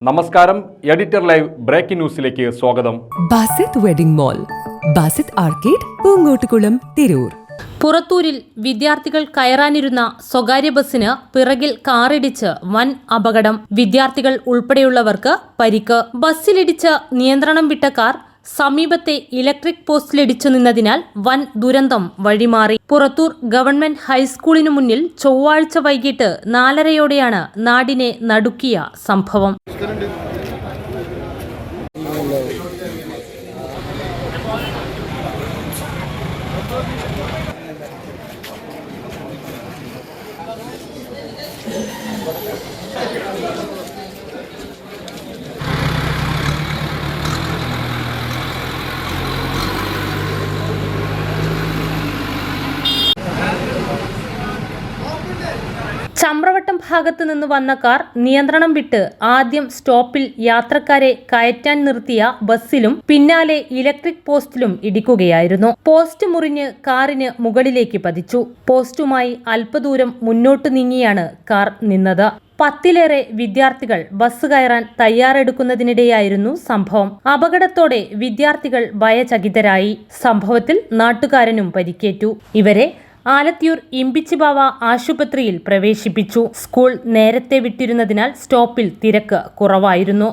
നമസ്കാരം, editor live breaking ന്യൂസിലേക്ക് സ്വാഗതം. Basith wedding mall, Basith arcade, Poongottukulam, Tirur. പുറത്തൂരിൽ വിദ്യാർത്ഥികൾ കയറാനിരുന്ന സ്വകാര്യ ബസിന് പിറകിൽ കാറിടിച്ച് വൻ അപകടം. വിദ്യാർത്ഥികൾ ഉൾപ്പെടെയുള്ളവർക്ക് പരിക്ക്. ബസ്സിലിടിച്ച് നിയന്ത്രണം വിട്ട കാർ സമീപത്തെ ഇലക്ട്രിക് പോസ്റ്റിലിടിച്ചു നിന്നതിനാൽ വൻ ദുരന്തം വഴിമാറി. പുറത്തൂർ ഗവൺമെന്റ് ഹൈസ്കൂളിനു മുന്നിൽ ചൊവ്വാഴ്ച വൈകിട്ട് 4:30യോടെയാണ് നാടിനെ നടുക്കിയ സംഭവം. ചമ്രവട്ടം ഭാഗത്തു നിന്ന് വന്ന കാർ നിയന്ത്രണം വിട്ട് ആദ്യം സ്റ്റോപ്പിൽ യാത്രക്കാരെ കയറ്റാൻ നിർത്തിയ ബസ്സിലും പിന്നാലെ ഇലക്ട്രിക് പോസ്റ്റിലും ഇടിക്കുകയായിരുന്നു. പോസ്റ്റ് മുറിഞ്ഞ് കാറിന് മുകളിലേക്ക് പതിച്ചു. പോസ്റ്റുമായി അല്പദൂരം മുന്നോട്ട് നീങ്ങിയാണ് കാർ നിന്നത്. 10ലേറെ വിദ്യാർത്ഥികൾ ബസ് കയറാൻ തയ്യാറെടുക്കുന്നതിനിടെയായിരുന്നു സംഭവം. അപകടത്തോടെ വിദ്യാർത്ഥികൾ ഭയചകിതരായി. സംഭവത്തിൽ നാട്ടുകാരനും പരിക്കേറ്റു. ഇവരെ ആലത്തിയൂർ ഇമ്പിച്ചിബാവ ആശുപത്രിയിൽ പ്രവേശിപ്പിച്ചു. സ്കൂൾ നേരത്തെ വിട്ടിരുന്നതിനാൽ സ്റ്റോപ്പിൽ തിരക്ക് കുറവായിരുന്നു.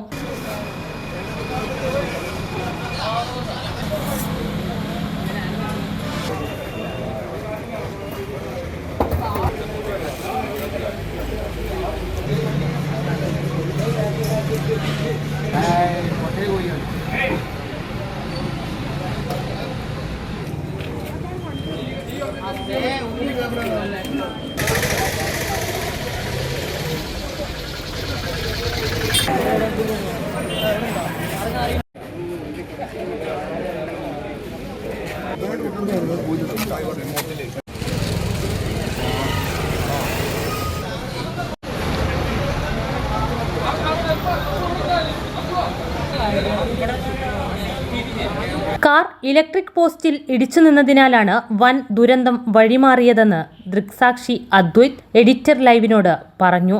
കാർ ഇലക്ട്രിക് പോസ്റ്റിൽ ഇടിച്ചു നിന്നതിനാലാണ് വൻ ദുരന്തം വഴിമാറിയതെന്ന് ദൃക്സാക്ഷി അദ്വൈത് എഡിറ്റർ ലൈവിനോട് പറഞ്ഞു.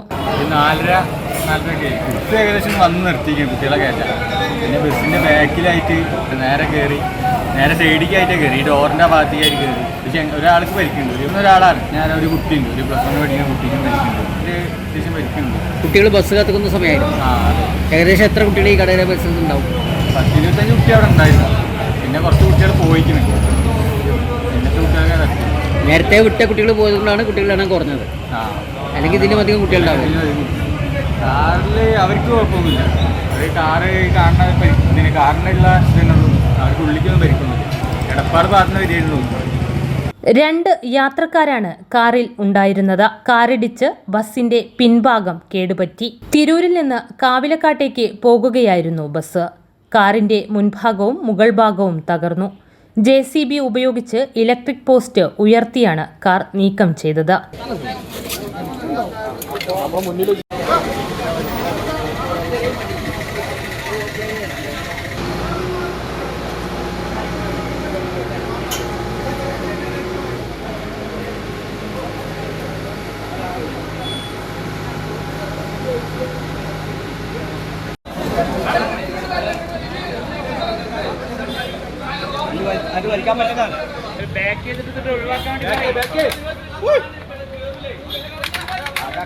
4:30 ഏകദേശം വന്ന് നിർത്തിക്കും കുട്ടികളെ കയറ്റാൻ. പിന്നെ ബസ്സിൻ്റെ ബാക്കിലായിട്ട് നേരെ സൈഡിലേക്കായിട്ട് കയറി, ഡോറിൻ്റെ ഭാഗത്തേക്കായിട്ട് കയറി. പക്ഷേ ഒരാൾക്ക് പരിക്കുന്നുണ്ട്. ഒരാളാണ് ഒരു കുട്ടിയുണ്ട്, ഒരു +1 പഠിക്കുന്ന കുട്ടിക്കും പരിക്കുന്നുണ്ട്. അത്യാവശ്യം പരിക്കുന്നുണ്ട്. കുട്ടികൾ ബസ് കാത്തുക്കുന്ന സമയമായിരുന്നു. ഏകദേശം എത്ര കുട്ടികൾ ഈ കടയിലെ ബസ്സിൽ ഉണ്ടാവും? 10-25 കുട്ടി അവിടെ ഉണ്ടായിരുന്നു. പിന്നെ കുറച്ച് കുട്ടികൾ പോയിക്കുന്നുണ്ട്. പിന്നത്തെ കുട്ടികളെ നേരത്തെ വിട്ട കുട്ടികൾ പോയതുകൊണ്ടാണ് കുട്ടികളുടെ എണ്ണം കുറഞ്ഞത്. അല്ലെങ്കിൽ ഇതിലും അധികം കുട്ടികളുണ്ടാവും. കാറിൽ അവർക്ക് കുഴപ്പമൊന്നുമില്ല. അവർ കാറ് കാറിനുള്ള ഇതുള്ളൂ. അവർക്ക് ഉള്ളിക്കൊന്നും പരിക്കുന്നില്ല. എടപ്പാട് ഭാഗത്തുനിന്ന് വരികയുള്ളൂ. 2 യാത്രക്കാരാണ് കാറിൽ ഉണ്ടായിരുന്നത്. കാറിടിച്ച് ബസിന്റെ പിൻഭാഗം കേടുപറ്റി. തിരൂരിൽ നിന്ന് കാവിലക്കാട്ടേക്ക് പോകുകയായിരുന്നു ബസ്. കാറിന്റെ മുൻഭാഗവും മുകൾ ഭാഗവും തകർന്നു. JCB ഉപയോഗിച്ച് ഇലക്ട്രിക് പോസ്റ്റ് ഉയർത്തിയാണ് കാർ നീക്കം ചെയ്തത്. അത് വലിക്കാൻ പറ്റുന്നതാണ്. ബാക്ക് ചെയ്തിട്ട് ഒഴിവാക്കാൻ വേണ്ടി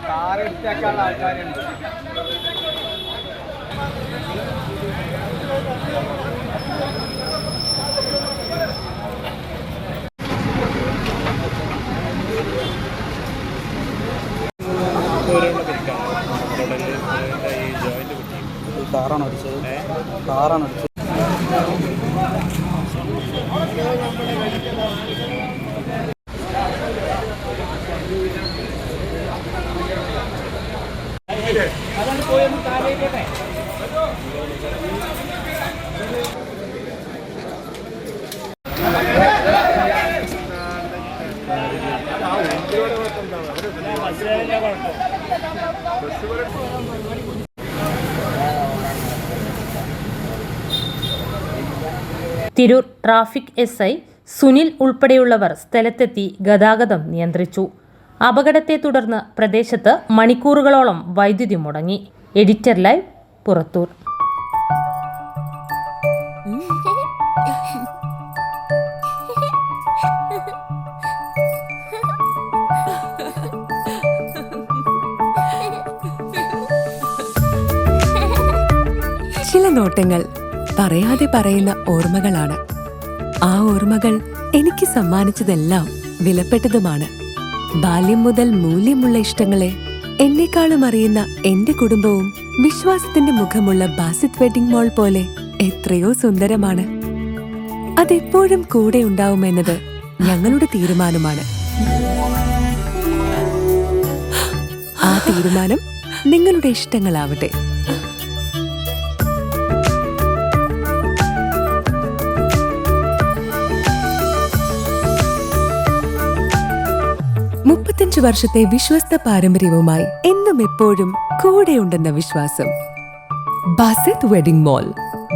കാർ എടുത്തേക്കാനുള്ള ആൾക്കാരുണ്ട്. കാറാണ് അടിച്ചത്. തിരൂർ ട്രാഫിക് SI സുനിൽ ഉൾപ്പെടെയുള്ളവർ സ്ഥലത്തെത്തി ഗതാഗതം നിയന്ത്രിച്ചു. അപകടത്തെ തുടർന്ന് പ്രദേശത്ത് മണിക്കൂറുകളോളം വൈദ്യുതി മുടങ്ങി. Editor live Purathur. ചില നോട്ടങ്ങൾ പറയാതെ പറയുന്ന ഓർമ്മകളാണ്. ആ ഓർമ്മകൾ എനിക്ക് സമ്മാനിച്ചതെല്ലാം വിലപ്പെട്ടതുമാണ്. ബാല്യം മുതൽ മൂല്യമുള്ള ഇഷ്ടങ്ങളെ എന്നെക്കാളും അറിയുന്ന എന്റെ കുടുംബവും വിശ്വാസത്തിന്റെ മുഖമുള്ള ബാസിത് വെഡിംഗ് മോൾ പോലെ എത്രയോ സുന്ദരമാണ്. അതെപ്പോഴും കൂടെ ഉണ്ടാവുമെന്നത് ഞങ്ങളുടെ തീരുമാനമാണ്. ആ തീരുമാനം നിങ്ങളുടെ ഇഷ്ടങ്ങളാവട്ടെ. വർഷത്തെ വിശ്വസ്ത പാരമ്പര്യവുമായി എന്നും എപ്പോഴും കൂടെയുണ്ടെന്ന വിശ്വാസം. Basith wedding mall,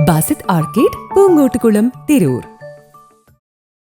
Basith arcade, Poongottukulam, Tirur.